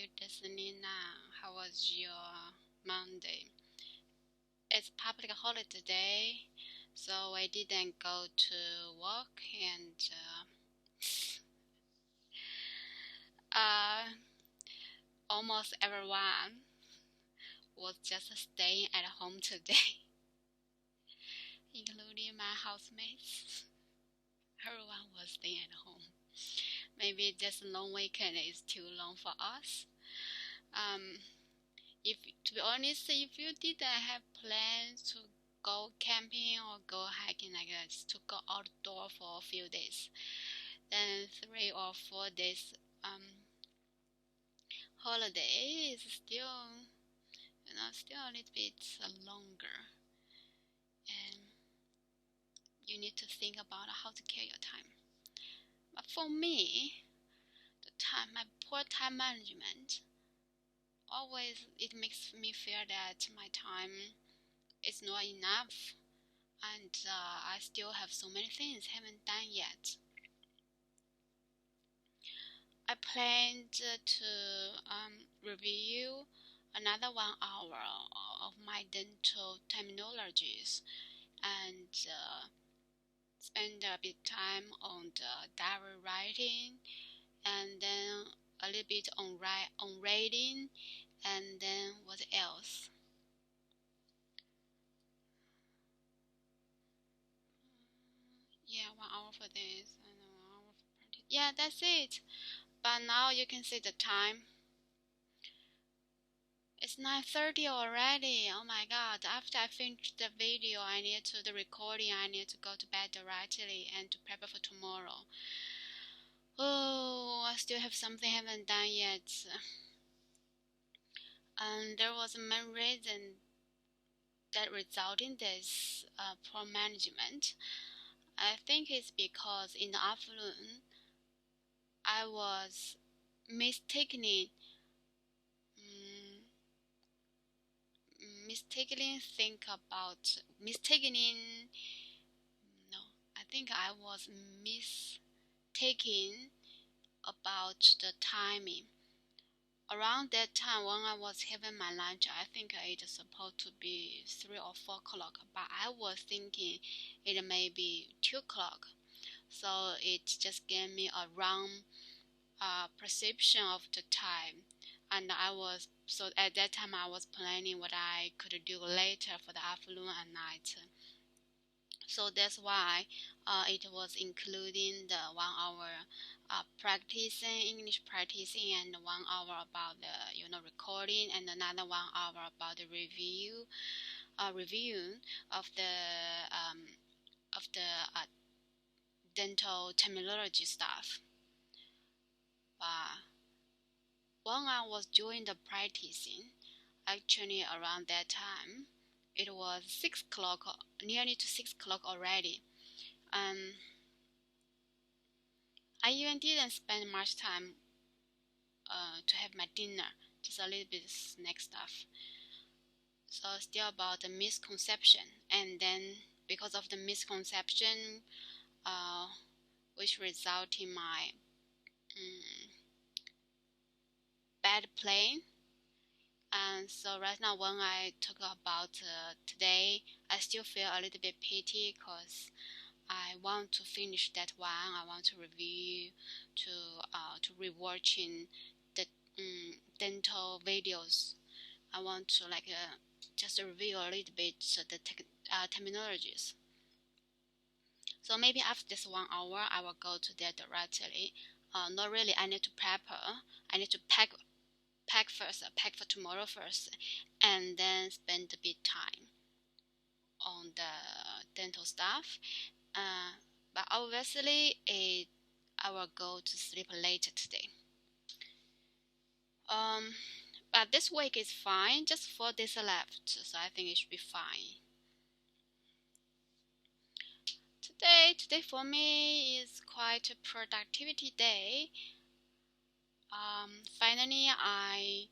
Good listening now. How was your Monday? It's public holiday today, so I didn't go to work and uh, almost everyone was just staying at home today, including my housemates. Everyone was staying at home. Maybe this long weekend is too long for us. Um, if to be honest, if you didn't have plans to go camping or go hiking like that, just to go outdoor for a few days, then 3 or 4 days holiday is still still a little bit longer, and you need to think about how to kill your time. But for me, my poor time management always it makes me feel that my time is not enough, and I still have so many things haven't done yet. I planned to review another 1 hour of my dental terminologies and spend a bit time on the diary writing, and then a little bit on reading, and then what else? Yeah, 1 hour for this and 1 hour for practice. Yeah, that's it. But now you can see the time. It's 9:30 already. Oh my god. After I finish the video, I need to the recording, I need to go to bed directly and to prepare for tomorrow. Oh, I still have something I haven't done yet. And there was a main reason that resulted in this poor management. I think it's because in the afternoon I was mistakenly mm, mistakenly no, I think I was mistaken about the timing. Around that time when I was having my lunch, I think it's supposed to be 3 or 4 o'clock, but I was thinking it may be 2 o'clock. So it just gave me a wrong perception of the time, and so at that time I was planning what I could do later for the afternoon and night. So that's why it was including the 1 hour practicing English practicing, and 1 hour about the recording, and another 1 hour about the review of the um, of the dental terminology stuff. When I was doing the practicing, actually around that time, it was 6 o'clock, nearly to 6 o'clock already. I even didn't spend much time to have my dinner, just a little bit snack stuff. So still about the misconception, and then because of the misconception, which result in my bad plan. And so right now when I talk about today, I still feel a little bit pity because I want to finish that one. I want to review, to rewatching the dental videos. I want to just review a little bit the terminologies. So maybe after this 1 hour, I will go to that directly. Not really. I need to prepare. I need to pack first. Pack for tomorrow first, and then spend a bit time on the dental stuff. But obviously, I will go to sleep later today. But this week is fine. Just 4 days left, so I think it should be fine. Today for me is quite a productivity day. Finally, I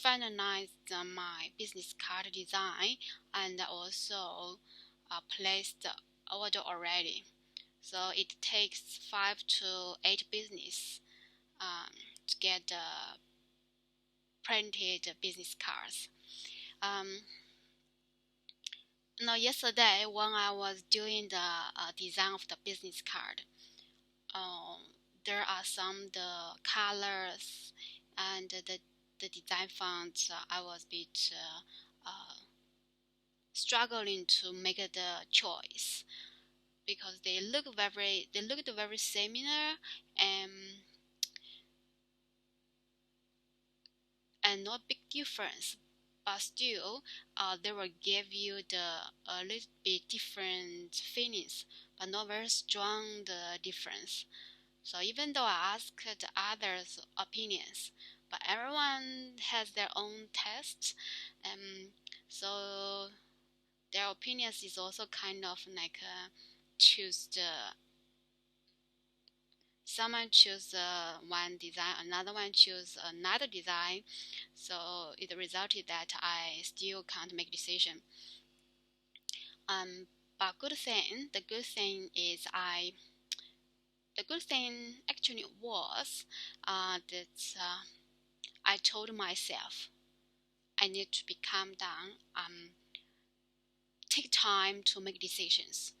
finalized my business card design, and also placed the order already. So it takes 5 to 8 business to get the printed business cards. Now yesterday when I was doing the design of the business card, there are some the colors and the design fonts. I was a bit struggling to make the choice because they looked very similar and not big difference, but still they will give you the a little bit different feelings, but not very strong the difference. So even though I asked others' opinions, but everyone has their own taste, so their opinions is also kind of like choose the someone choose one design, another one choose another design. So it resulted that I still can't make decision. But the good thing is the good thing actually was that I told myself I need to be calm down, take time to make decisions.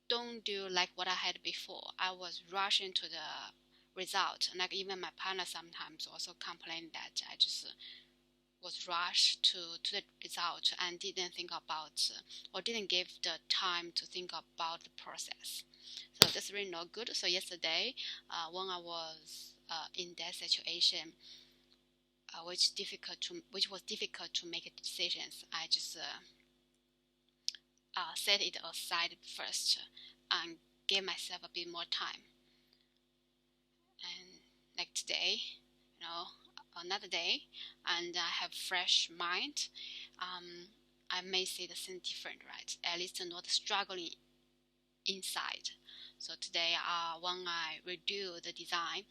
Don't do like what I had before. I was rushing to the result. Like even my partner sometimes also complained that I just was rushed to the result and didn't think about or didn't give the time to think about the process. So that's really not good. So yesterday, when I was in that situation, which was difficult to make decisions, I just set it aside first and give myself a bit more time. And like today, another day, and I have fresh mind. I may see the thing different, right? At least not struggling inside. So today, when I redo the design,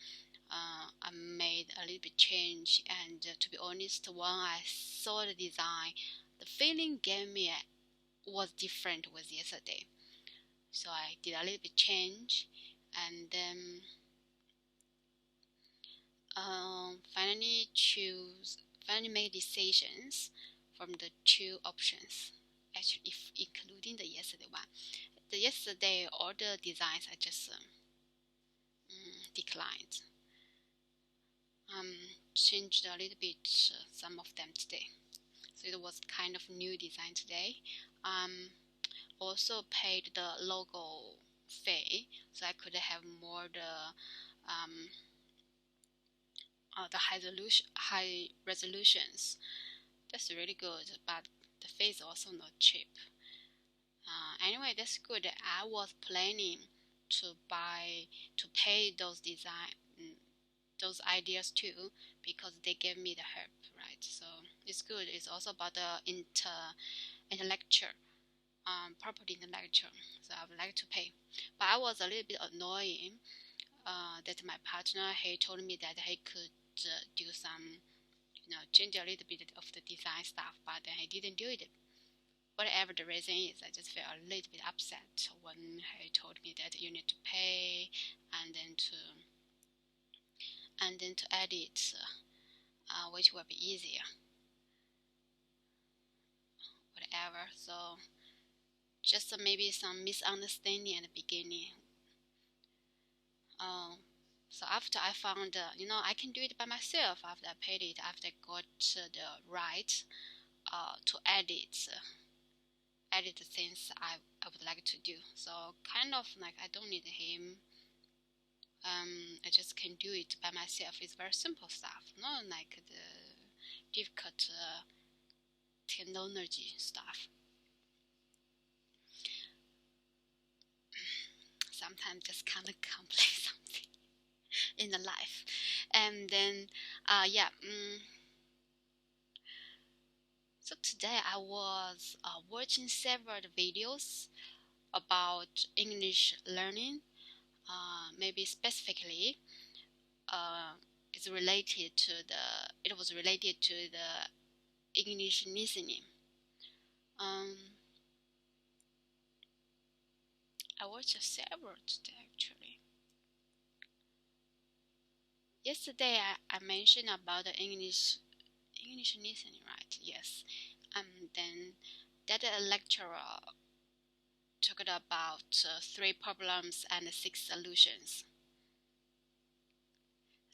I made a little bit change, and to be honest, when I saw the design, the feeling gave me was different with yesterday. So I did a little bit change, and then finally make decisions from the two options. Actually, if including the yesterday one, the yesterday all the designs I just declined. Changed a little bit some of them today. So it was kind of new design today. Also paid the logo fee, so I could have more the high resolutions. That's really good, but the fee is also not cheap. Anyway, that's good. I was planning to pay those those ideas too, because they gave me the help, right? So it's good. It's also about the intellectual property intellectual. So I would like to pay, but I was a little bit annoying that my partner, he told me that he could do some, change a little bit of the design stuff, but then he didn't do it. Whatever the reason is, I just felt a little bit upset when he told me that you need to pay and then to edit, which will be easier. Whatever. So just maybe some misunderstanding at the beginning. So after I found, I can do it by myself. After I paid it, after I got the right to edit the things I would like to do. So kind of like I don't need him. I just can do it by myself. It's very simple stuff, not like the difficult technology stuff. Sometimes just kind of complicate something in the life. And then so today I was watching several videos about English learning. Maybe specifically, it was related to the English listening. I watched several today actually. Yesterday I mentioned about the English English listening, right? Yes. Then that lecturer talked about 3 problems and 6 solutions.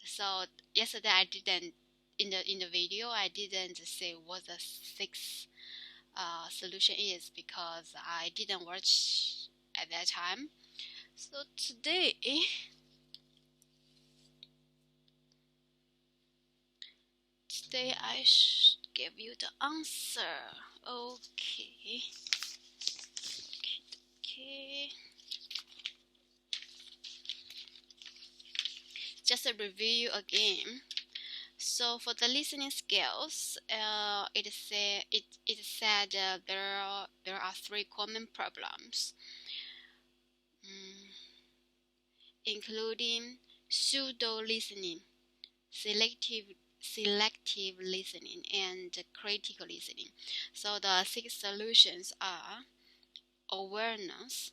So yesterday I didn't in the video I didn't say what the 6 solution is because I didn't watch at that time. So today I should give you the answer. Okay. Just a review again. So for the listening skills, it said there are 3 common problems, including pseudo listening, selective listening, and critical listening. So the 6 solutions are awareness,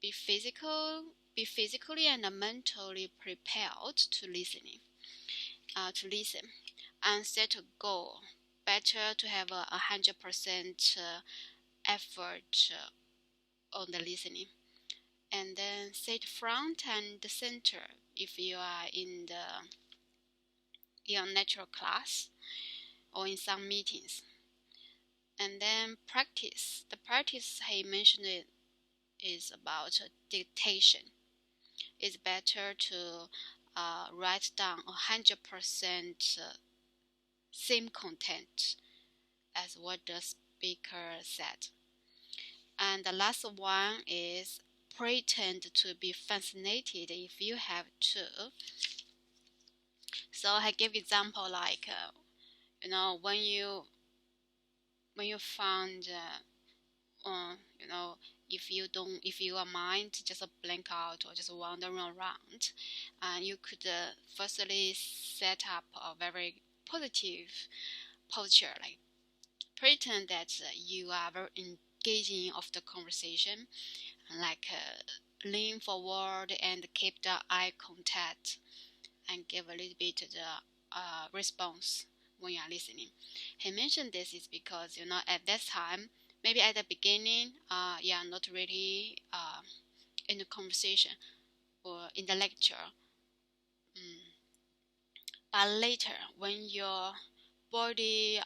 be physically and mentally prepared to listen, and set a goal. Better to have 100% effort on the listening, and then sit front and center if you are in your natural class or in some meetings. And then practice. The practice he mentioned is about dictation. It's better to write down 100% same content as what the speaker said. And the last one is pretend to be fascinated if you have to. So I give example like when you found if your mind just blank out or just wandering around, and you could firstly set up a very positive posture, like pretend that you are very engaging of the conversation, and like lean forward and keep the eye contact and give a little bit the response when you are listening. He mentioned this is because at that time, maybe at the beginning, not really in the conversation or in the lecture, but later when your body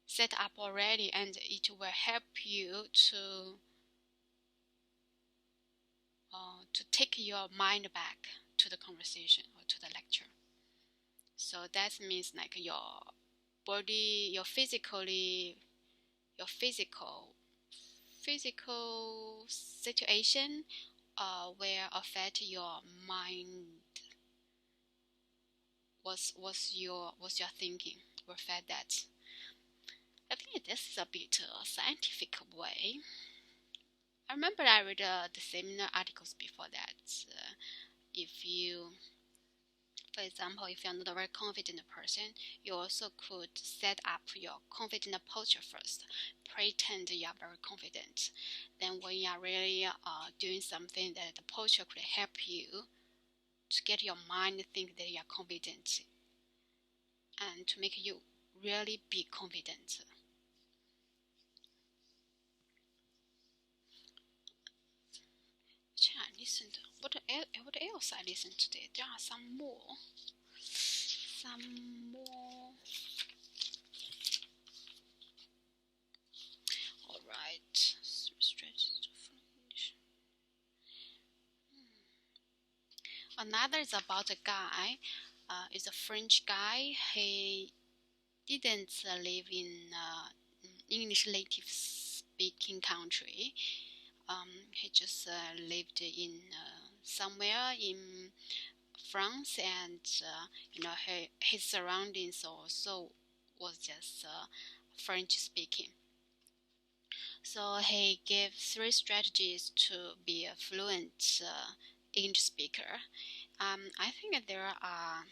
set up already, and it will help you to take your mind back to the conversation or to the lecture. So that means like your body, your physical situation will affect your mind. What's your thinking will affect that. I think this is a bit scientific way. I remember I read the seminar articles before that. If you, for example, if you're not a very confident person, you also could set up your confident posture first. Pretend you are very confident. Then when you are really doing something, that the posture could help you to get your mind to think that you are confident and to make you really be confident. I listened. What else I listened today? There are some more. All right. Another is about a guy. Is a French guy. He didn't live in English native speaking country. He just lived in somewhere in France, and his surroundings also was just French speaking. So he gave 3 strategies to be a fluent English speaker. I think there are,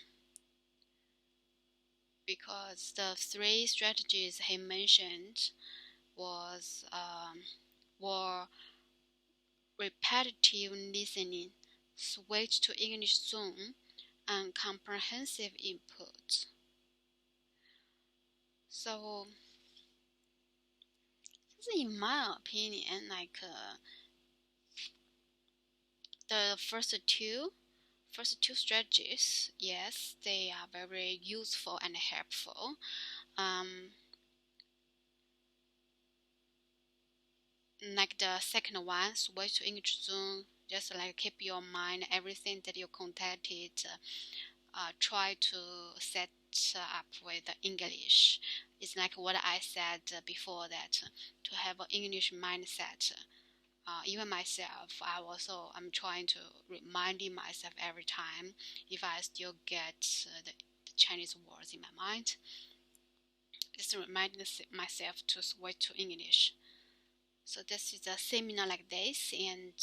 because the 3 strategies he mentioned were repetitive listening, switch to English zone, and comprehensive input. So in my opinion, like the first two strategies, yes, they are very useful and helpful. Like the second one, switch to English zone. Just like keep your mind everything that you contacted. Try to set up with English. It's like what I said before, that to have an English mindset. Even myself, I'm trying to reminding myself every time if I still get the Chinese words in my mind, just reminding myself to switch to English. So this is a seminar like this, and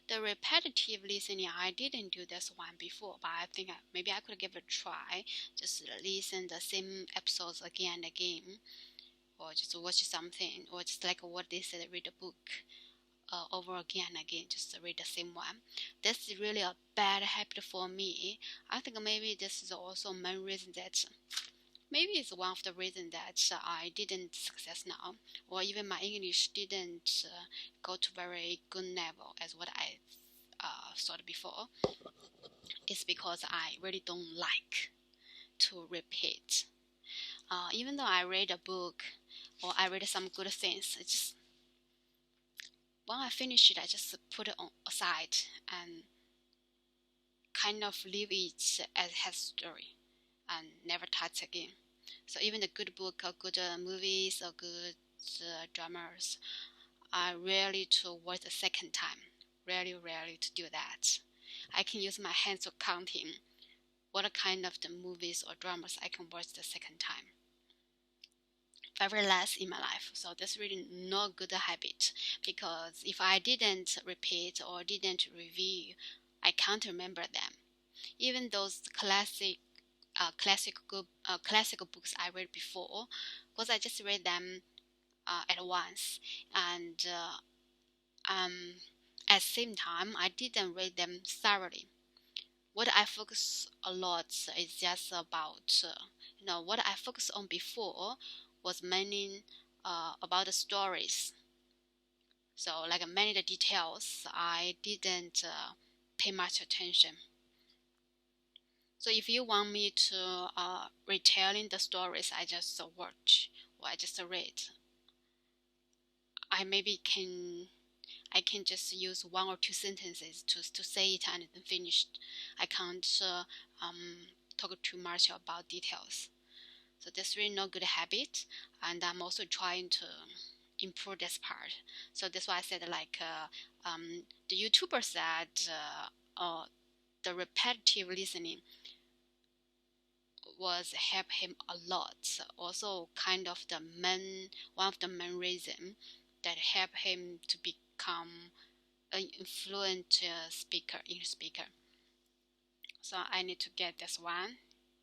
the repetitive listening, I didn't do this one before, but I think maybe I could give it a try. Just listen the same episodes again and again, or just watch something, or just like what they said, read a book over again and again, just read the same one. This is really a bad habit for me. I think maybe this is also main reason that maybe it's one of the reasons that I didn't success now, or even my English didn't go to very good level as what I thought before. It's because I really don't like to repeat. Even though I read a book or I read some good things, it's just when I finish it, I just put it on aside and kind of leave it as history and never touch again. So even the good book or good movies or good dramas, I rarely to watch the second time. Rarely to do that. I can use my hands to counting what kind of the movies or dramas I can watch the second time. Very less in my life. So that's really not good habit, because if I didn't repeat or didn't review, I can't remember them. Even those classical books I read before, because I just read them at once, and at the same time I didn't read them thoroughly. What I focus a lot is just about what I focused on before was mainly about the stories. So like many of the details I didn't pay much attention. So if you want me to retelling the stories I just watch or I just read, I maybe can just use one or two sentences to say it and then finish. I can't talk too much about details. So that's really not good habit, and I'm also trying to improve this part. So that's why I said like the YouTuber said the repetitive listening was help him a lot. Also, kind of the one of the main reason that help him to become an influent English speaker. So I need to get this one,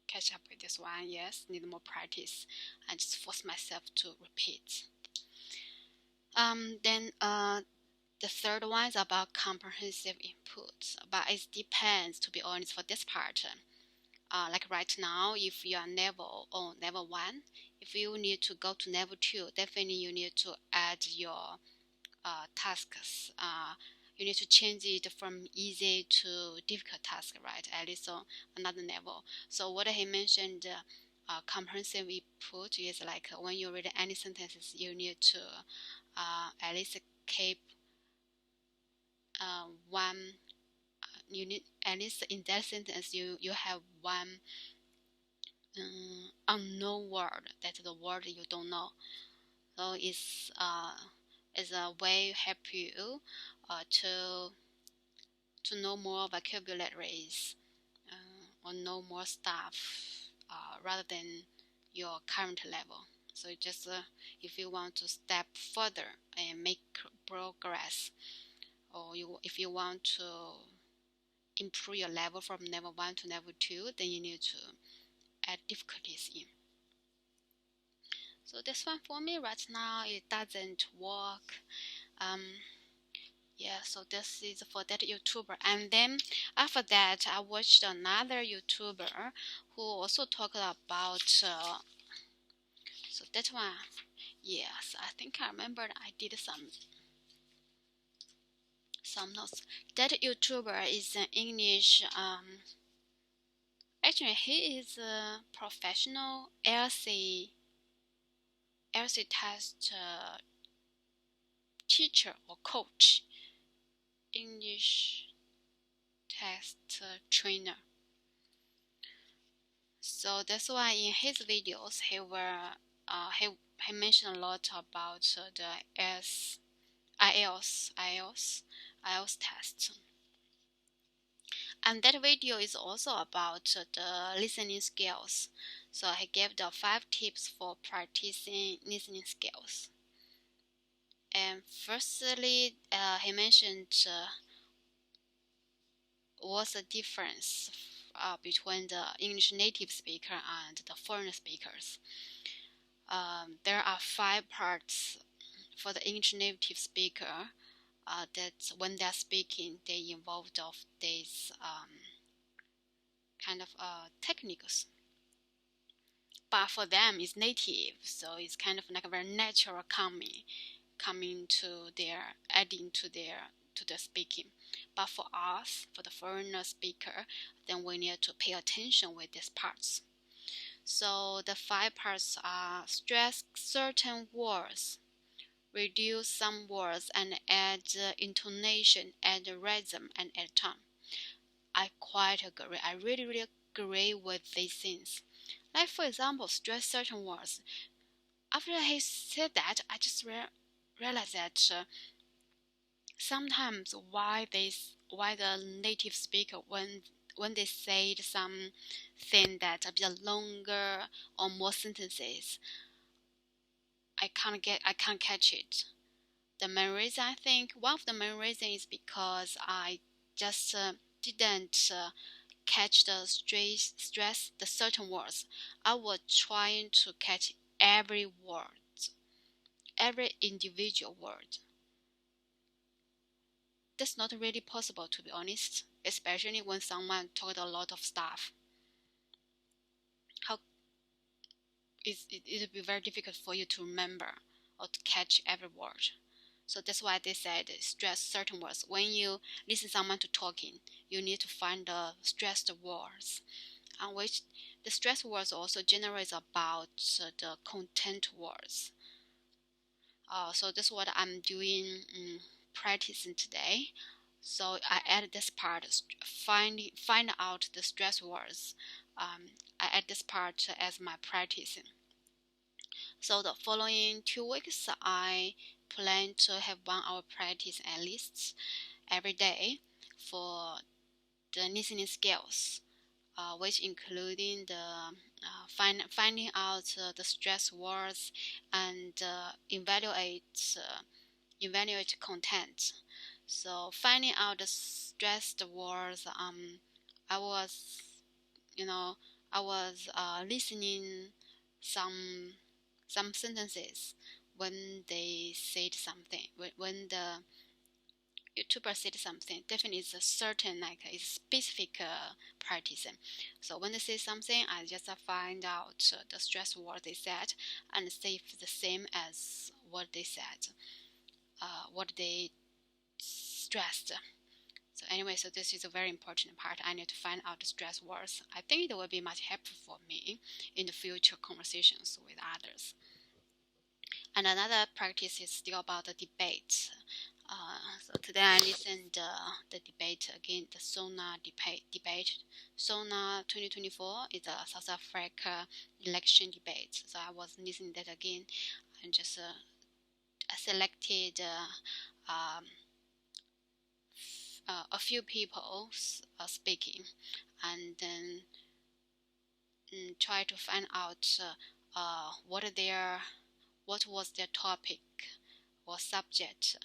catch up with this one. Yes, need more practice, and just force myself to repeat. Then the third one is about comprehensive input, but it depends. To be honest, for this part. Like right now, if you are level 1, if you need to go to level 2, definitely you need to add your tasks. You need to change it from easy to difficult task, right? At least on another level. So what he mentioned, comprehensive input is like when you read any sentences, you need to at least keep one. You need at least in that sentence you have one unknown word, that's the word you don't know. So it's a way help you to know more vocabularies or know more stuff rather than your current level. So just if you want to step further and make progress, or if you want to improve your level from level 1 to level 2, then you need to add difficulties in. So this one for me right now, it doesn't work. Yeah, so this is for that YouTuber. And then after that, I watched another YouTuber who also talked about that one, yes, I think I remembered I did some notes. That YouTuber is an English. Actually, he is a professional LC test teacher or coach, English test trainer. So that's why in his videos he mentioned a lot about the IELTS test. And that video is also about the listening skills. So he gave the 5 tips for practicing listening skills. And firstly, he mentioned what's the difference between the English native speaker and the foreign speakers. There are 5 parts for the English native speaker that when they're speaking, they involved of these kind of techniques. But for them, it's native, so it's kind of like a very natural coming to their adding to the speaking. But for us, for the foreigner speaker, then we need to pay attention with these parts. So the 5 parts are: stress certain words, reduce some words and add intonation, add rhythm, and add tone. I quite agree. I really agree with these things. Like for example, stress certain words. After he said that, I just realized that sometimes why the native speaker when they said something that a bit longer or more sentences, I can't catch it. The main reason, I think one of the main reasons is because I just didn't catch the stress the certain words. I was trying to catch every word, every individual word. That's not really possible, to be honest, especially when someone talked a lot of stuff. How it'll be very difficult for you to remember or to catch every word. So that's why they said stress certain words. When you listen someone to talking, you need to find the stressed words, and which the stressed words also generates about the content words. So that's what I'm doing, practicing today. So I add this part, find out the stress words. I add this part as my practicing. So the following 2 weeks, I plan to have 1 hour practice at least every day for the listening skills, which including the finding out the stress words and evaluate content. So finding out the stressed words, I was, listening some sentences when they said something. When the YouTuber said something, definitely it's a certain it's specific partisan. So when they say something, I just find out the stress word they said and see if it's the same as what they said, what they stressed. So anyway, so this is a very important part. I need to find out the stress words. I think it will be much helpful for me in the future conversations with others. And another practice is still about the debate. So today I listened the debate again, the SONA debate. SONA 2024 is a South Africa election debate. So I was listening that again, and just I selected a few people speaking, and then try to find out what was their topic or subject,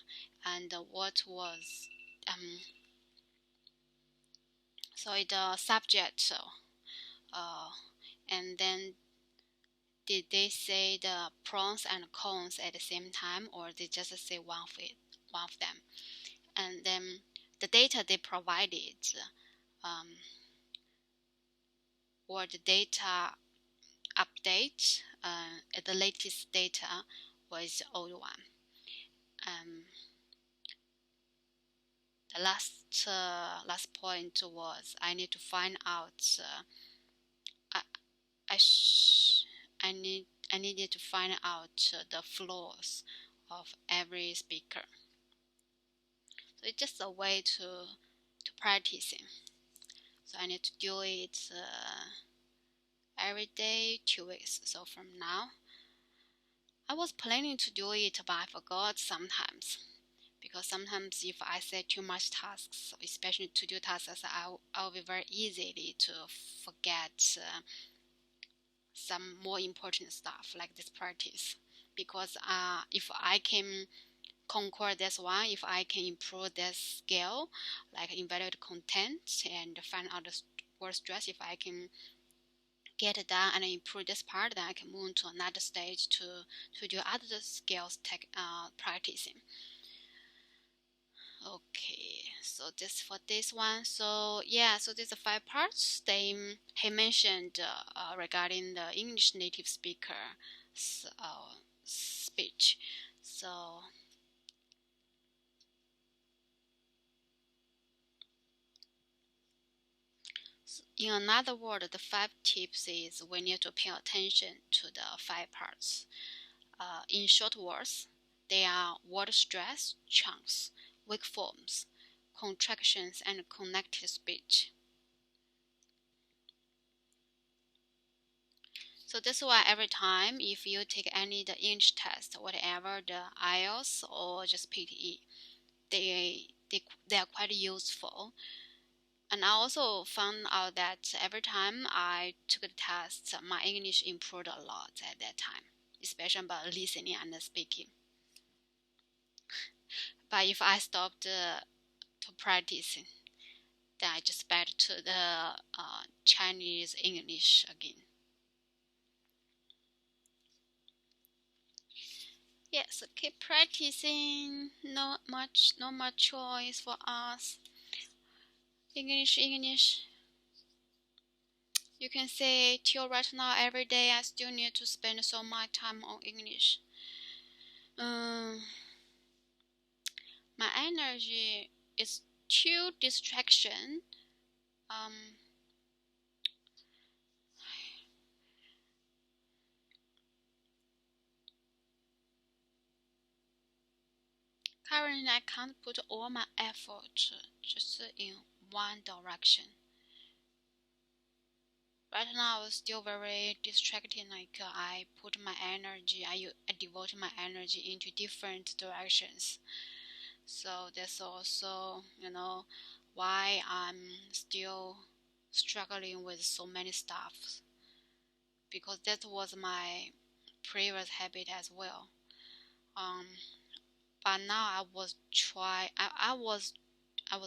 and what was the subject. And then did they say the pros and cons at the same time, or they just say one of them? And then the data they provided, or the data update the latest data was the old one. The last point was I need to find out. I needed to find out the flaws of every speaker. So it's just a way to practicing. So I need to do it every day, 2 weeks. So from now, I was planning to do it, but I forgot sometimes. Because sometimes if I set too much tasks, especially to-do tasks, I'll be very easily to forget some more important stuff like this practice. Because if I can conquer this one, if I can improve this skill, like evaluate content and find out the word stress, if I can get it done and improve this part, then I can move to another stage to do other skills practicing. Okay, so this for this one. So yeah, so there's 5 parts he mentioned regarding the English native speaker speech. So in another word, the 5 tips is we need to pay attention to the 5 parts. In short words, they are word stress, chunks, weak forms, contractions, and connected speech. So that's why every time if you take any the English test, whatever the IELTS or just PTE, they are quite useful. And I also found out that every time I took the test, my English improved a lot at that time, especially about listening and speaking. But if I stopped to practicing, then I just back to the Chinese English again. Yes, keep practicing. Not much choice for us. English. You can say till right now every day I still need to spend so much time on English. My energy is too distraction. Currently I can't put all my effort just in one direction. Right now, I'm still very distracted. Like I put my energy, I devote my energy into different directions. So that's also, why I'm still struggling with so many stuff. Because that was my previous habit as well. But now I was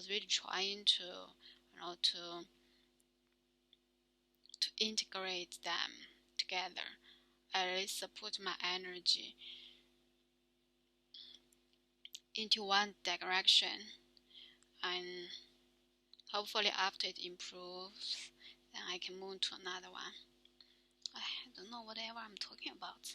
really trying to, to integrate them together. At least put my energy into one direction, and hopefully after it improves, then I can move to another one. I don't know whatever I'm talking about.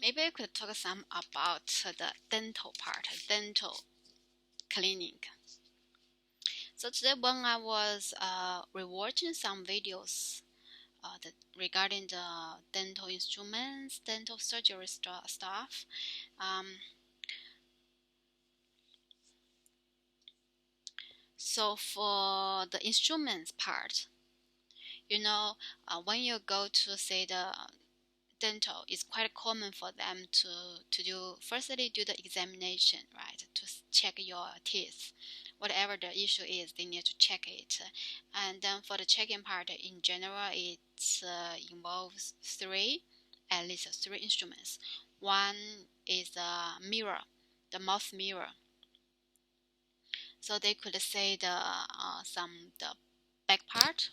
Maybe I could talk some about the dental part, dental cleaning. So today when I was rewatching some videos regarding the dental instruments, dental surgery stuff, so for the instruments part, when you go to say the dental, it's quite common for them to do firstly do the examination, right, to check your teeth. Whatever the issue is, they need to check it. And then for the checking part, in general, it involves at least three instruments. One is the mirror, the mouth mirror. So they could say the back part,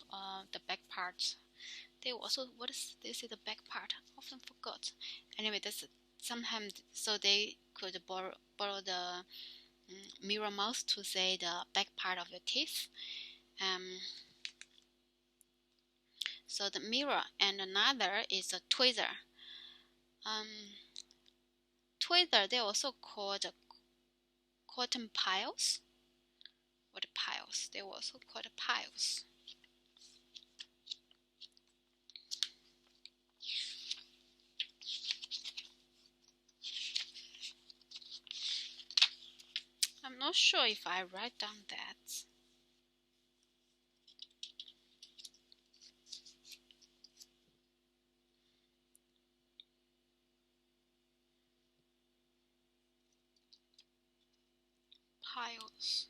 They also, what is this? Is the back part? Often forgot. Anyway, that's sometimes so they could borrow the mirror mouse to say the back part of your teeth. So the mirror, and another is a tweezer. Tweezer, they also called cotton piles. What piles? They were also called piles. I'm not sure if I write down that. Piles.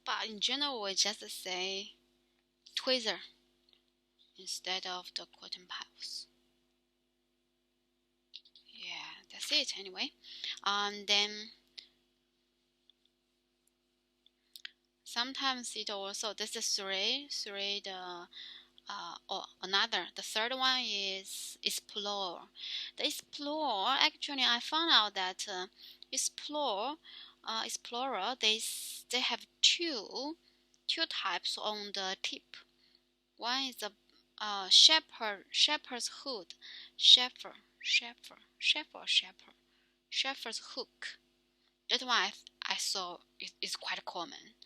But in general, we just say tweezer instead of the cotton piles. Yeah, that's it anyway. Then sometimes it also, this is three the or another. The third one is explore. The explore, actually I found out that explorer, they have two types on the tip. One is the shepherd's hood, shepherd's hook. That one I saw is quite common.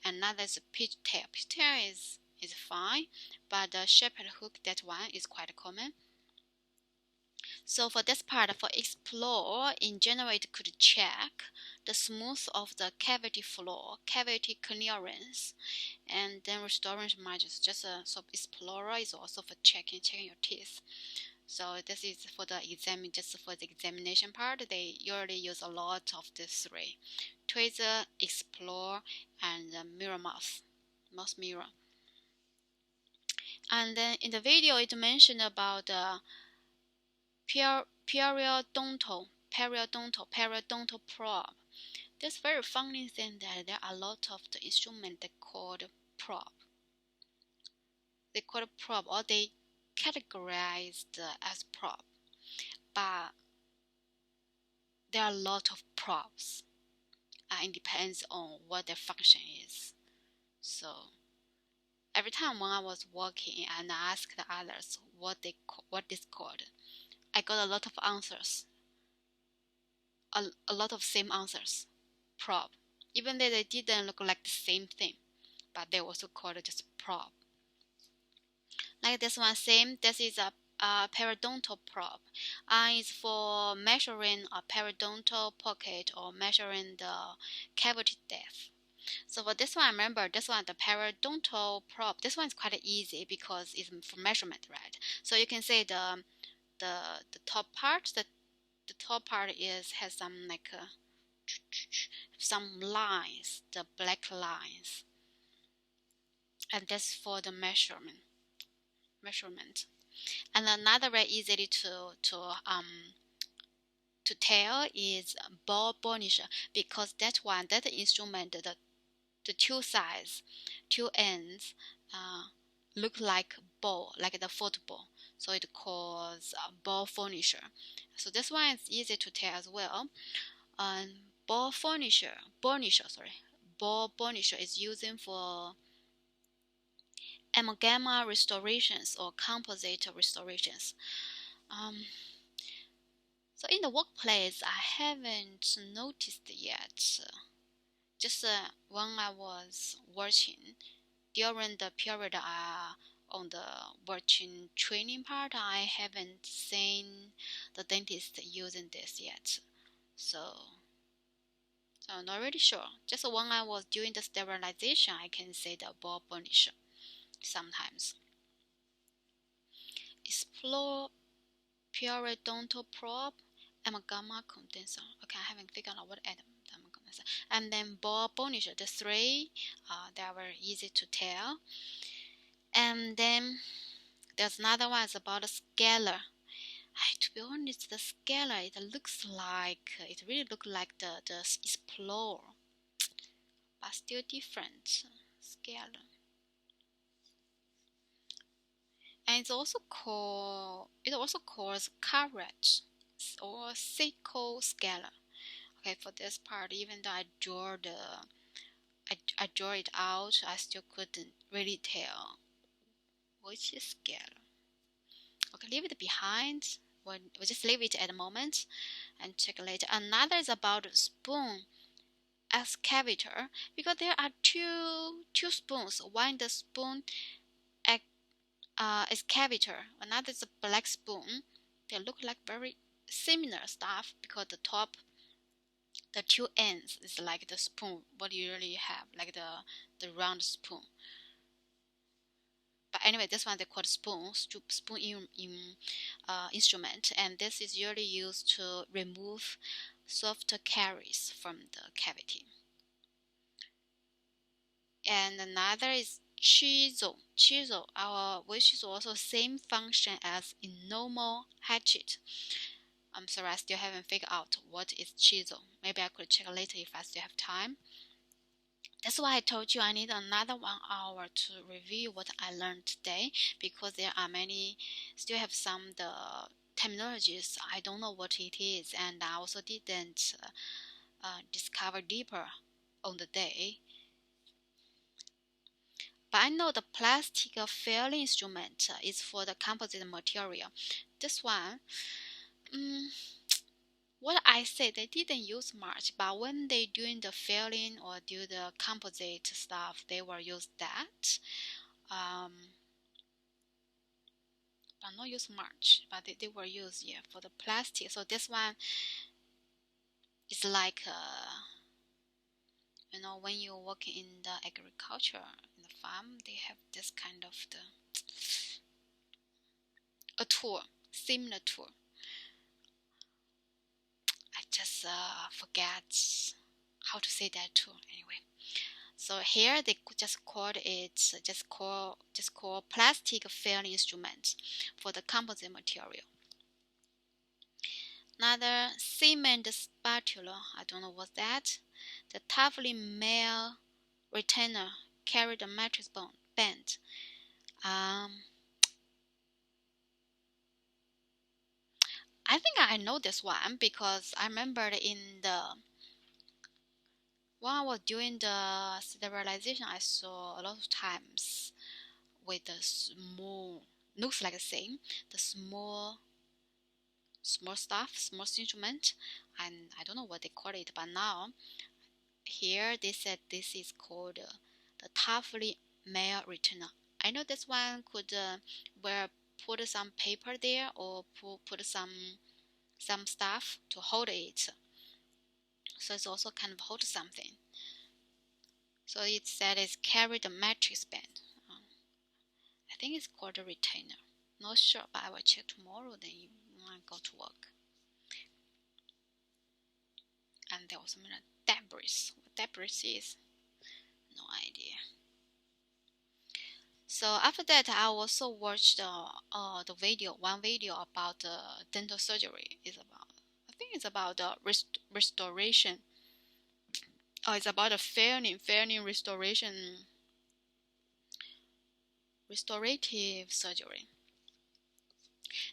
Another is pigtail. Pigtail is fine, but the shepherd hook, that one is quite common. So for this part, for explore, in general it could check the smooth of the cavity floor, cavity clearance, and then restoration margins. Just so explorer is also for checking your teeth. So this is for the just for the examination part. They usually use a lot of these three: tweezer, explore, and mirror mouse mirror. And then in the video, it mentioned about the periodontal probe. This very funny thing that there are a lot of the instruments they called probe. They call it probe, or they categorized as probe. But there are a lot of probes. It depends on what their function is. So every time when I was working and I asked the others what this called, I got a lot of answers. A lot of same answers. Probe. Even though they didn't look like the same thing, but they also called it just probe. Like this one, same. This is a periodontal probe. It's for measuring a periodontal pocket or measuring the cavity depth. So for this one, I remember this one, the periodontal probe. This one is quite easy because it's for measurement, right? So you can say the top part. The top part has some like some lines, the black lines, and that's for the measurement. And another very easily to tell is ball burnisher, because that instrument, the two sides, two ends look like ball, like the football, so it calls ball furniture. So this one is easy to tell as well. Ball burnisher is using for amalgama restorations or composite restorations. So in the workplace, I haven't noticed yet. Just when I was working, during the period on the working training part, I haven't seen the dentist using this yet. So I'm not really sure. Just when I was doing the sterilization, I can say the ball burnisher sometimes. Explore periodontal probe, amalgama condenser. Okay, I haven't figured out what amalgama condenser. And then ball burnisher. The three, they are very easy to tell. And then there's another one. It's about a scaler. To be honest, the scaler, it really looks like the Explorer, but still different. Scaler. and it also calls courage or sickle scalar. Okay, for this part, even though I draw it out, I still couldn't really tell which is scalar. Okay, leave it behind. We'll just leave it at the moment and check later. Another is about spoon excavator, because there are two spoons. One the spoon excavator, another is a black spoon. They look like very similar stuff because the two ends is like the spoon what you usually have, like the round spoon. But anyway, this one they call spoon instrument, and this is usually used to remove soft caries from the cavity. And another is chisel, which is also same function as a normal hatchet. I'm sorry, I still haven't figured out what is chisel. Maybe I could check later if I still have time. That's why I told you I need another 1 hour to review what I learned today, because there are many, still have some the terminologies I don't know what it is, and I also didn't discover deeper on the day. But I know the plastic filling instrument is for the composite material. This one, what I said, they didn't use much, but when they doing the filling or do the composite stuff, they will use that. But not use much, but they were used, yeah, for the plastic. So this one is like when you work in the agriculture in the farm, they have this kind of a tool, similar tool. I just forget how to say that tool anyway. So here they just called it just call plastic filling instrument for the composite material. Another cement spatula, I don't know what's that. The Tavli male retainer carried a matrix band. I think I know this one because I remember when I was doing the sterilization, I saw a lot of times with the small, looks like the same, the small stuff, small instrument, and I don't know what they call it, but now here they said this is called the Tavli male retainer. I know this one could put some paper there or put some stuff to hold it. So it's also kind of hold something. So it said it's carry the matrix band. I think it's called a retainer. Not sure, but I will check tomorrow then when I go to work. And there was some debris. What debris is? No idea. So after that, I also watched one video about dental surgery. I think it's about restoration. Oh, it's about a filling restorative surgery.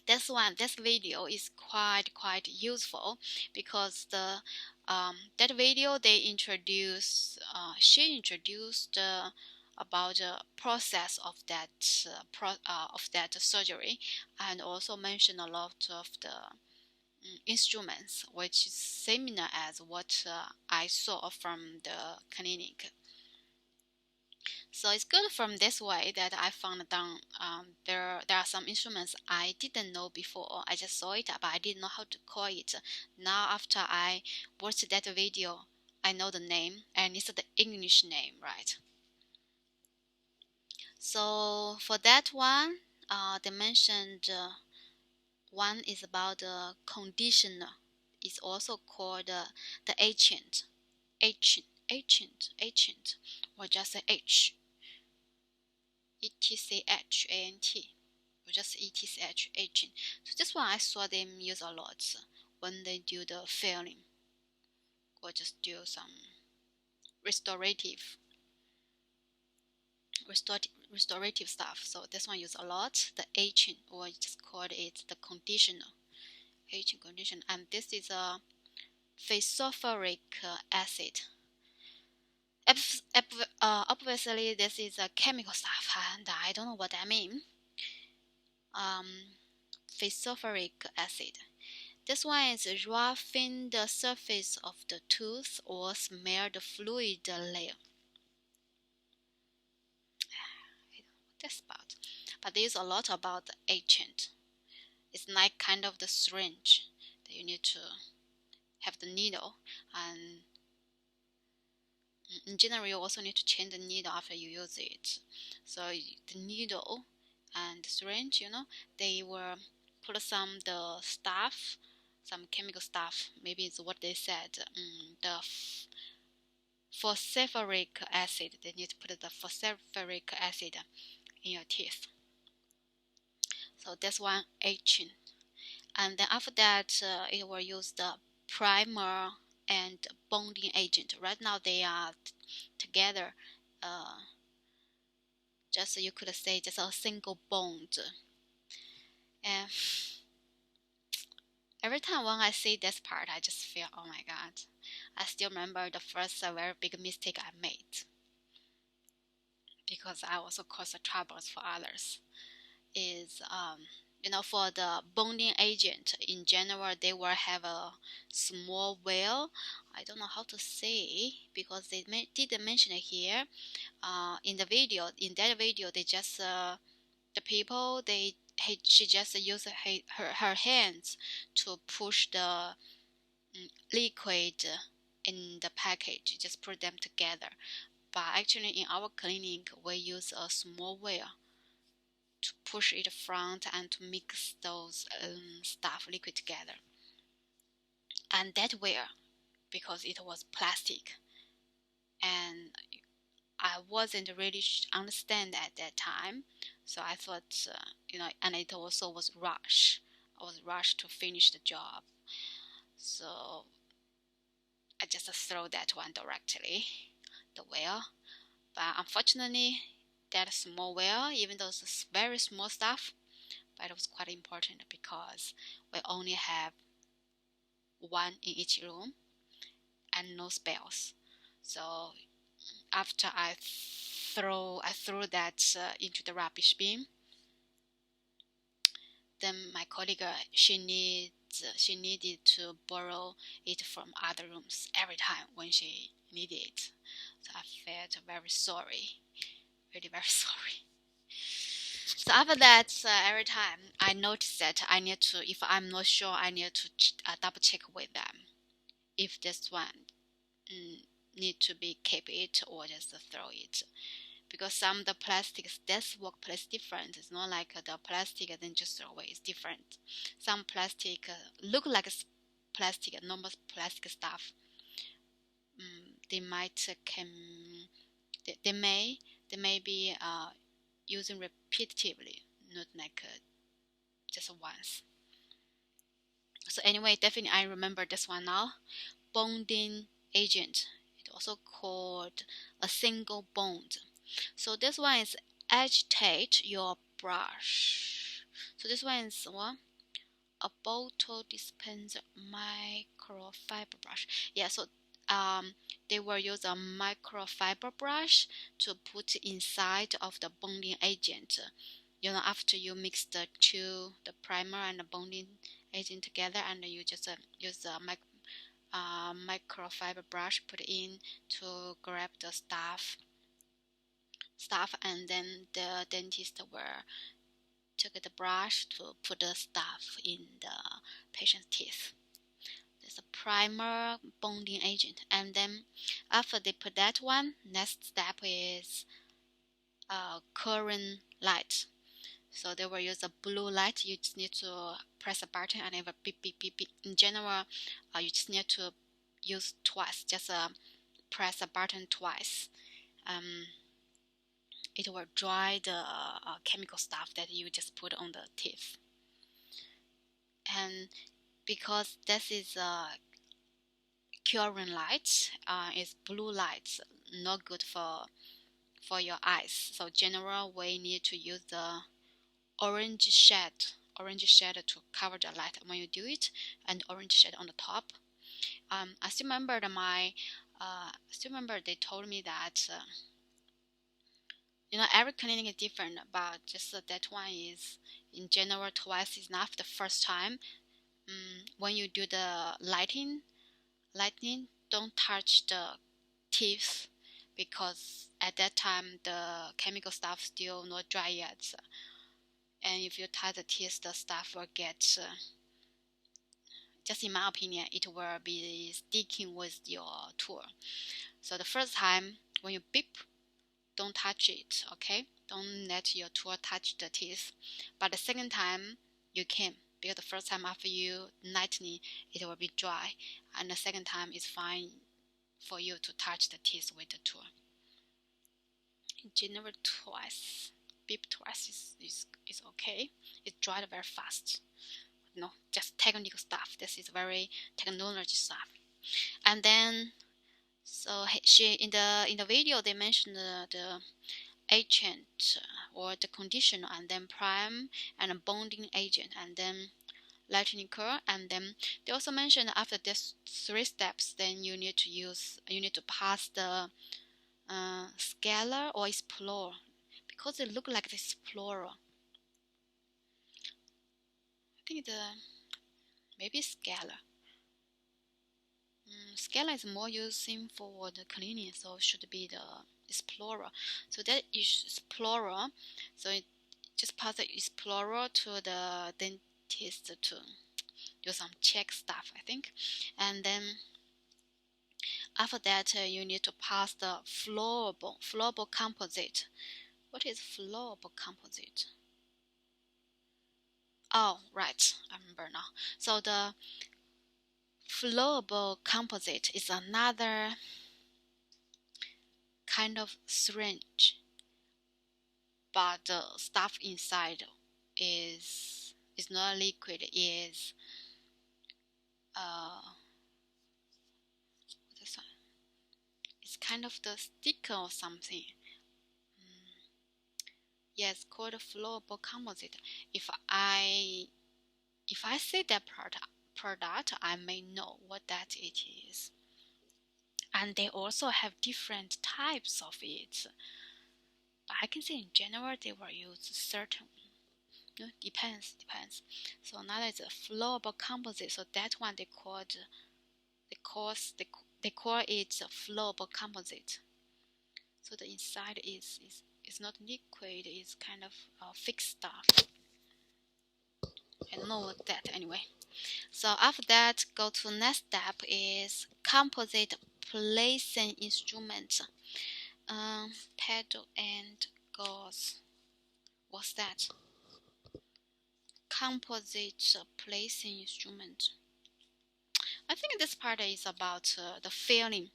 This video is quite useful because that video she introduced about the process of that surgery, and also mentioned a lot of the instruments, which is similar as what I saw from the clinic. So it's good from this way that I found down there are some instruments I didn't know before. I just saw it, but I didn't know how to call it. Now after I watched that video, I know the name, and it's the English name, right? So for that one, they mentioned one is about the conditioner. It's also called the ancient, or just say H. ETCHANT, or just ETCH agent. So this one I saw them use a lot when they do the filling or just do some restorative restorative stuff. So this one use a lot the aging, or just called it the conditioner, aging conditioner. And this is a phosphoric acid. Obviously this is a chemical stuff, and I don't know what that means. Phosphoric acid. This one is roughing the surface of the tooth or smear the fluid layer. I don't know what that's about. But there's a lot about the agent. It's like kind of the syringe that you need to have the needle, and in general you also need to change the needle after you use it. So the needle and the syringe, they will put some chemical stuff. Maybe it's what they said. The phosphoric acid. They need to put the phosphoric acid in your teeth. So that's one agent. And then after that, it will use the primer and bonding agent. Right now they are together. Just you could say just a single bond. And every time when I see this part, I just feel, oh my god. I still remember the first very big mistake I made, because I also caused troubles for others. Is for the bonding agent in general, they will have a small wheel. I don't know how to say, because they didn't mention it here. In that video, they just the people she just used her hands to push the liquid in the package, just put them together. But actually in our clinic we use a small wheel to push it front and to mix those stuff liquid together. And that wheel, because it was plastic, and I wasn't really understand at that time, so I thought and it also was rush. I was rushed to finish the job, so I just throw that one directly, the wheel. But unfortunately, that small wheel, even though it's very small stuff, but it was quite important because we only have one in each room and no spares. So after I threw that into the rubbish bin, then my colleague she needed to borrow it from other rooms every time when she needed it. So I felt very sorry, really very sorry. So after that, every time I notice that I need to, if I'm not sure, I need to double check with them if this one need to be keep it or just throw it. Because some of the plastics, this workplace different. It's not like the plastic and then just throw away. It's different. Some plastic look like plastic, normal plastic stuff. They might they may be using repetitively, not like just once. So anyway, definitely I remember this one now. Bonding agent. It also called a single bond. So this one is agitate your brush. So this one is what? A bottle dispenser microfiber brush. Yeah, so they will use a microfiber brush to put inside of the bonding agent. After you mix the primer and the bonding agent together, and you just use a microfiber brush put in to grab the stuff, and then the dentist will took the brush to put the stuff in the patient's teeth. There's a primer, bonding agent, and then after they put that one, next step is current light. So they will use a blue light. You just need to press a button and have a beep beep beep beep. In general, you just need to use twice. Just press a button twice. It will dry the chemical stuff that you just put on the teeth. And because this is curing light, is blue light, not good for for your eyes. So general, we need to use the orange shade to cover the light when you do it, and orange shade on the top. I still remember they told me that every clinic is different, but just that one is in general twice is enough. The first time, when you do the lighting, don't touch the teeth, because at that time the chemical stuff still not dry yet, and if you touch the teeth, the stuff will get just in my opinion, it will be sticking with your tool. So the first time when you beep, don't touch it, okay? Don't let your tool touch the teeth. But the second time you can, because the first time after you lightening, it will be dry, and the second time is fine for you to touch the teeth with the tool. In general, twice, beep twice is okay. It dried very fast. No, just technical stuff. This is very technology stuff. And then, so she in the video they mentioned the agent or the conditioner, and then prime and a bonding agent, and then lightning curve, and then they also mentioned after this 3 steps, then you need to pass the scalar or explorer, because they look like the explorer. I think maybe scalar. Scalar is more using for the cleaning, so it should be the explorer. So that is explorer. So it just pass the explorer to the dentist to do some check stuff, I think. And then after that, you need to pass the flowable composite. What is flowable composite? Oh, right, I remember now. So the flowable composite is another kind of syringe, but the stuff inside is not liquid, is this one? It's kind of the sticker or something. Yes, called flowable composite. If I see that product, I may know what that it is. And they also have different types of it. But I can say in general they will use certain. Depends. So another is a flowable composite. So that one they call it a flowable composite. So the inside is not liquid, it's kind of fixed stuff. I don't know what that anyway. So after that, go to next step is composite placing instrument. Pedal and gauze. What's that? Composite placing instrument. I think this part is about the feeling.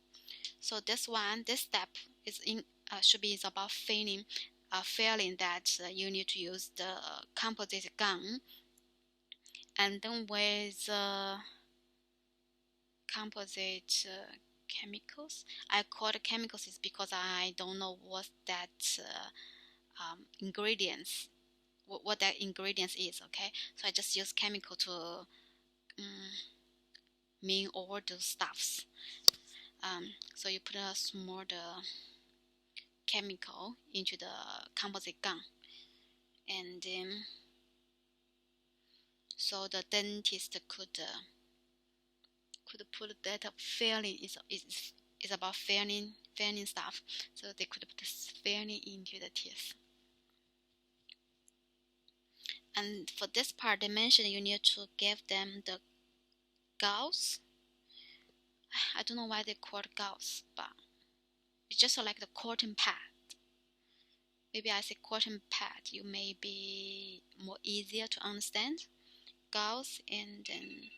So this step is about feeling that you need to use the composite gun, and then with composite chemicals. I call it chemicals is because I don't know what that ingredients, what that ingredients is. Okay, so I just use chemical to mean all those stuffs. So you put a small chemical into the composite gun, and then so the dentist could put that filling is about filling stuff. So they could put this filling into the teeth. And for this part, they mentioned you need to give them the gauze. I don't know why they call it gauze, but it's just like the cotton pad. Maybe I say cotton pad, you may be more easier to understand. Gauze, and then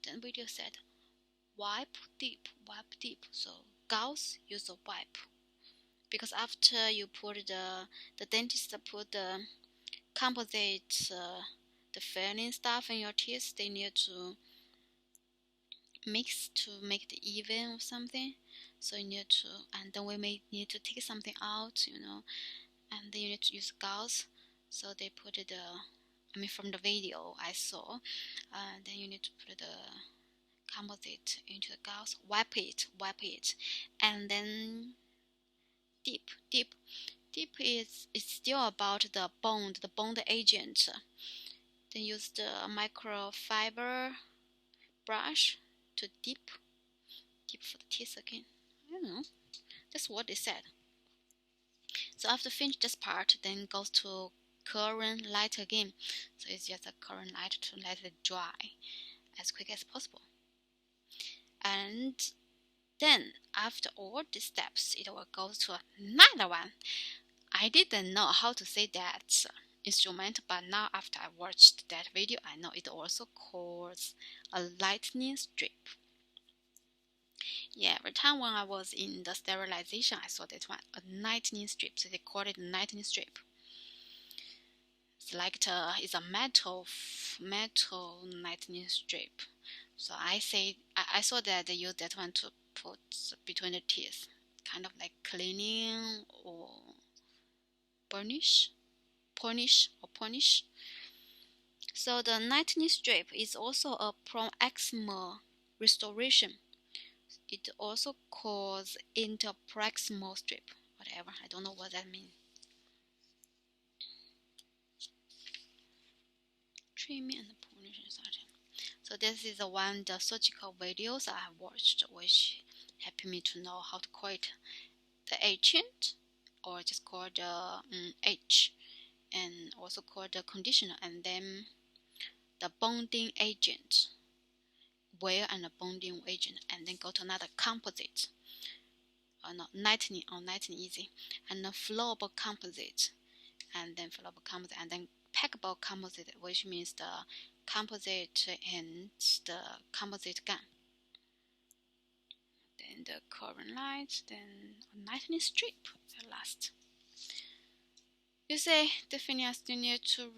then video said wipe deep. So gauze use a wipe, because after you put the dentist put the composite the filling stuff in your teeth, they need to mix to make it even or something. So you need to, and then we may need to take something out, and then you need to use gauze. So they put the, from the video I saw, then you need to put the composite into the gauze, wipe it, and then dip is still about the bond agent. Then use the microfiber brush to dip for the teeth again. I don't know. That's what they said. So after finish this part, then goes to current light again. So it's just a current light to let it dry as quick as possible. And then after all these steps, it will go to another one. I didn't know how to say that instrument, but now after I watched that video, I know it also calls a lightning strip. Yeah, every time when I was in the sterilization, I saw that one, a lightning strip. So they call it lightning strip. It's like it's a metal lightning strip. So I saw that they use that one to put between the teeth, kind of like cleaning or punish. So the lightning strip is also a proximal restoration. It also calls interproximal strip. Whatever, I don't know what that means. Trimming and polishing surgeon. So this is the surgical videos I have watched, which helped me to know how to call it the agent, or just call the H, and also call the conditioner, and then the bonding agent, wear and the bonding agent, and then go to another composite. No, lightning easy, and the flowable composite, and then packable composite, which means the composite and the composite gun. Then the current light, then a lightning strip at last. You say, definitely I still need to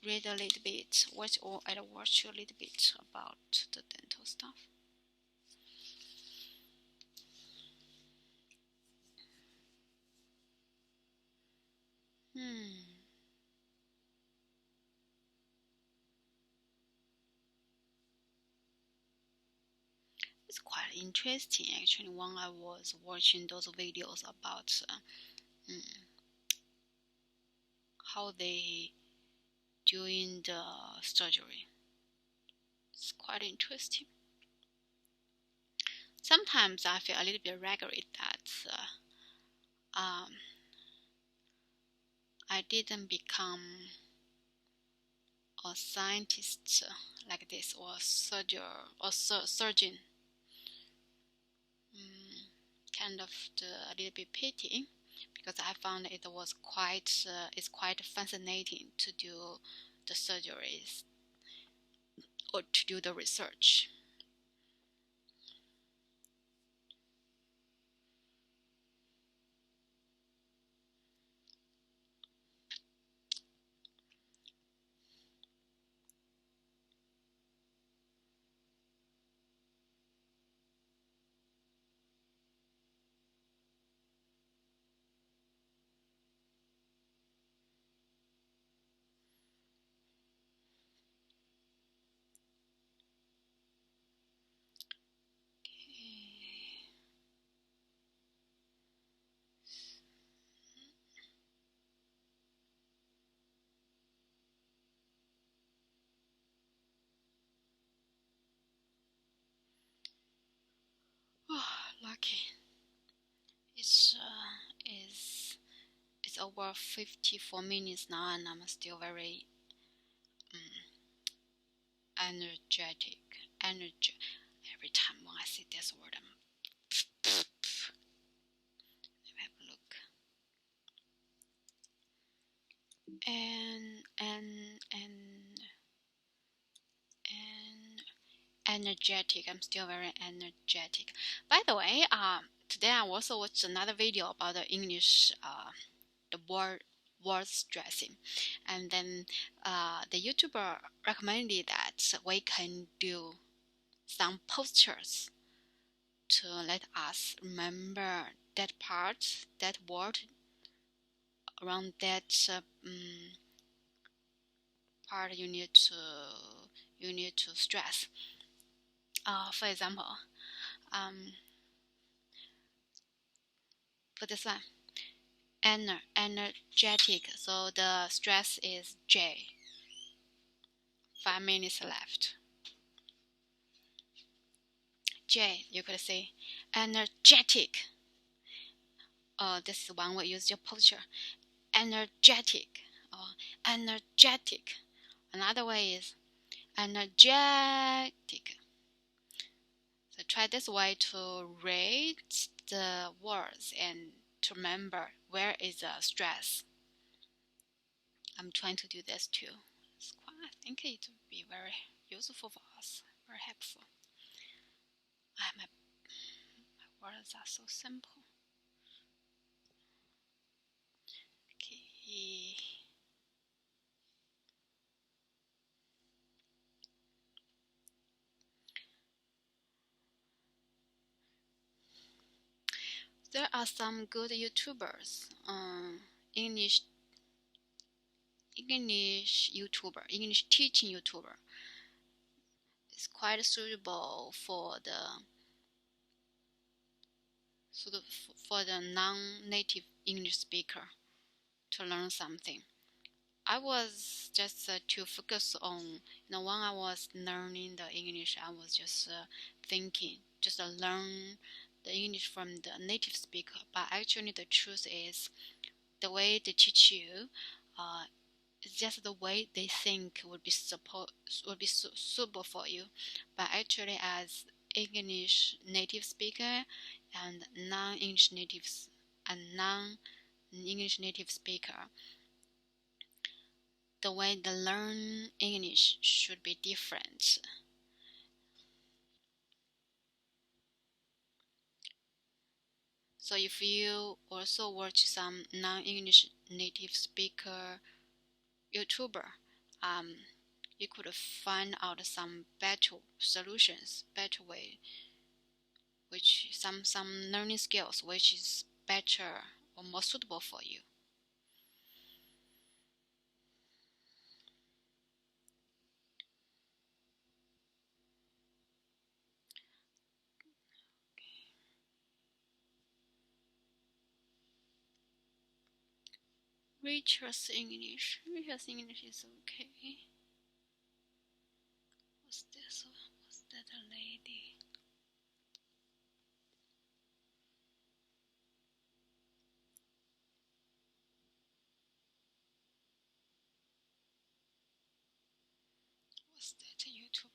read a little bit, watch a little bit about the dental stuff. It's quite interesting actually when I was watching those videos about how they doing the surgery. It's quite interesting. Sometimes I feel a little bit regret that I didn't become a scientist like this, or surgeon. Kind of a little bit pity, because I found it was it's quite fascinating to do the surgeries or to do the research. Oh, lucky. It's over 54 minutes now, and I'm still very energetic. Every time when I see this word, let me have a look. And energetic. I'm still very energetic. By the way, today I also watched another video about the English, the word stressing, and then the YouTuber recommended that we can do some postures to let us remember that part, that word, around that part you need to stress. For example, for this one, energetic. So the stress is J. 5 minutes left. J, you could say energetic. This is one way use your posture. Energetic. Energetic. Another way is energetic. So try this way to rate the words and to remember where is the stress. I'm trying to do this too. I think it would be very useful for us, very helpful. My words are so simple. Okay. There are some good YouTubers, English YouTuber, English teaching YouTuber. It's quite suitable for the non-native English speaker to learn something. I was just to focus on, when I was learning the English, I was just thinking, just learn the English from the native speaker. But actually, the truth is, the way they teach you, it's just the way they think would be suitable for you. But actually, as English native speaker and non-English native speaker, the way they learn English should be different. So if you also watch some non-English native speaker YouTuber, you could find out some better solutions, better way, which some learning skills which is better or more suitable for you. Richard's English is okay. What's this? What's that lady? What's that YouTuber?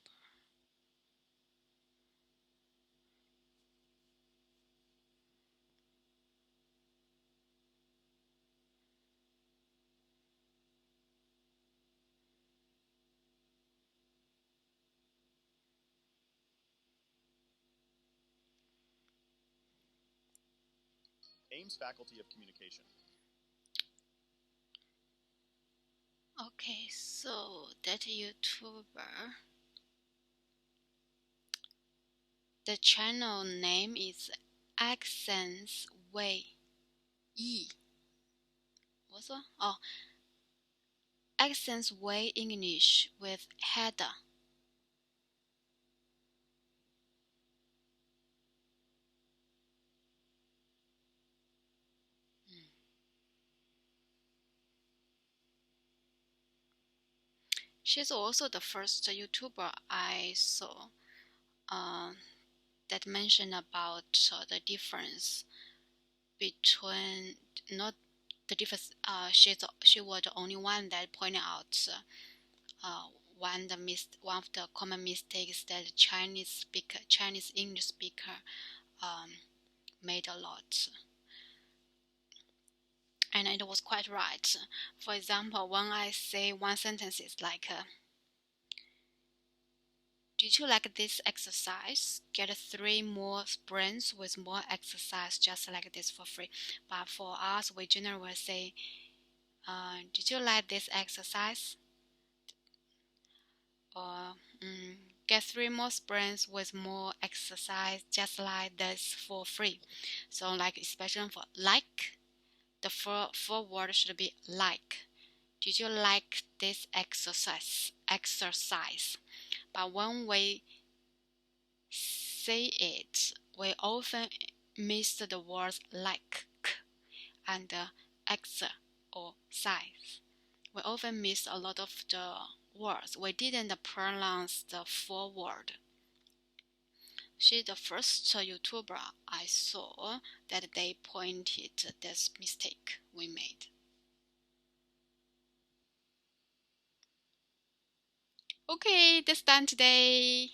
Ames Faculty of Communication. Okay, so that YouTuber, the channel name is Accents Way E. What's that? Oh, Accents Way English with Heather. She's also the first YouTuber I saw that mentioned about the difference between not the difference. She was the only one that pointed out one of the common mistakes that Chinese English speaker made a lot. And it was quite right. For example, when I say one sentence is like, did you like this exercise? Get 3 more sprints with more exercise just like this for free. But for us, we generally say, did you like this exercise? Or get 3 more sprints with more exercise just like this for free. So like especially for like, the four word should be like. Did you like this exercise? But when we say it, we often miss the words like and ex or size. We often miss a lot of the words. We didn't pronounce the 4 word. She's the first YouTuber I saw that they pointed this mistake we made. Okay, that's done today.